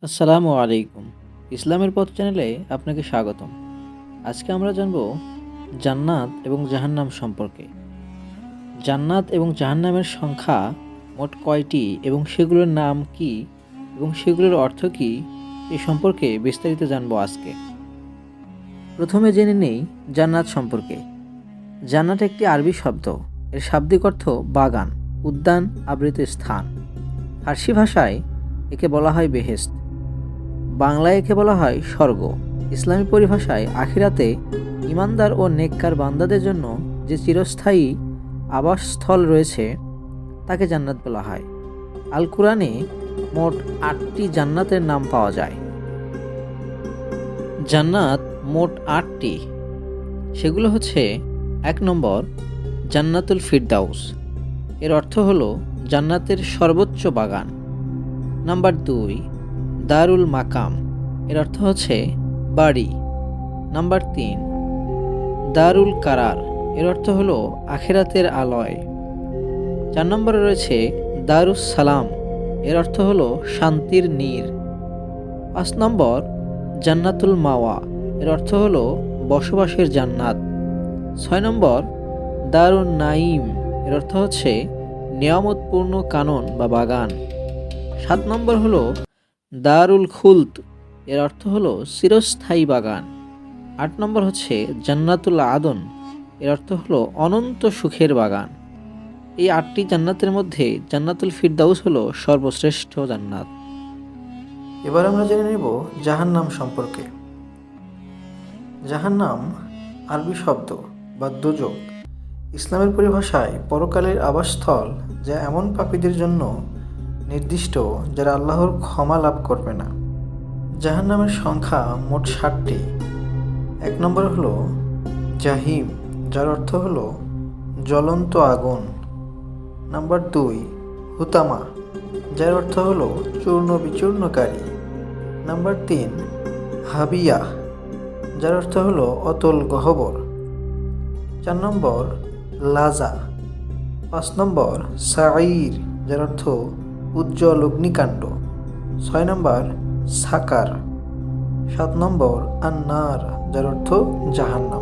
আসসালামু আলাইকুম। ইসলামের পথ চ্যানেলে আপনাকে স্বাগতম। আজকে আমরা জানব জান্নাত এবং জাহান্নাম সম্পর্কে। জান্নাত এবং জাহান্নামের সংখ্যা মোট কয়টি এবং সেগুলোর নাম কি এবং সেগুলোর অর্থ কি এ সম্পর্কে বিস্তারিত জানব আজকে। প্রথমে জেনে নেই জান্নাত সম্পর্কে। জান্নাত একটি আরবি শব্দ। এর শাব্দিক অর্থ বাগান, উদ্যান, আবৃত স্থান। ফার্সি ভাষায় একে বলা হয় বেহেশত, বাংলায় একে বলা হয় স্বর্গ। ইসলামী পরিভাষায় আখিরাতে ইমানদার ও নেককার বান্দাদের জন্য যে চিরস্থায়ী আবাসস্থল রয়েছে তাকে জান্নাত বলা হয়। আল কুরআনে মোট ৮টি জান্নাতের নাম পাওয়া যায়। জান্নাত মোট ৮টি। সেগুলো হচ্ছে: ১ নম্বর জান্নাতুল ফিরদাউস, এর অর্থ হলো জান্নাতের সর্বোচ্চ বাগান। নাম্বার ২ দারুল মাকাম, এর অর্থ হচ্ছে বাড়ি। নাম্বার ৩ দারুল কারার, এর অর্থ হলো আখিরাতের আলয়। ৪ নম্বরে রয়েছে দারুস সালাম, এর অর্থ হলো শান্তির নীর। ৫ নম্বর জান্নাতুল মাওয়া, এর অর্থ হলো বসবাসের জান্নাত। ৬ নম্বর দারুন নাইম, এর অর্থ হচ্ছে নিয়ামতপূর্ণ কানন বা বাগান। ৭ নম্বর হলো দারুল খুলদ, এর অর্থ হলো চিরস্থায়ী বাগান। ৮ নম্বর হচ্ছে জান্নাতুল আদন, এর অর্থ হলো অনন্ত সুখের বাগান। এই ৮টি জান্নাতের মধ্যে জান্নাতুল ফিরদাউস হলো সর্বশ্রেষ্ঠ জান্নাত। এবার আমরা জেনে নেব জাহান্নাম সম্পর্কে। জাহান্নাম আরবি শব্দ বা দোজখ। ইসলামের পরিভাষায় পরকালের আবাসস্থল, যা এমন পাপীদের জন্য নির্দিষ্ট যারা আল্লাহর ক্ষমা লাভ করবে না। জাহান্নামের সংখ্যা মোট ৬০টি। ১ নম্বর হলো জাহিম, যার অর্থ হলো জ্বলন্ত আগুন। নাম্বার ২ হুতামা, যার অর্থ হলো চূর্ণ বিচূর্ণকারী। নাম্বার ৩ হাবিয়া, যার অর্থ হলো অতল গহ্বর। ৪ নম্বর লাজা। ৫ নম্বর সাঈর, যার অর্থ উজ্জ্বল অগ্নিকাণ্ড। ৬ নম্বর সাকার। ৭ নম্বর আন্নার, যার অর্থ জাহান্নাম।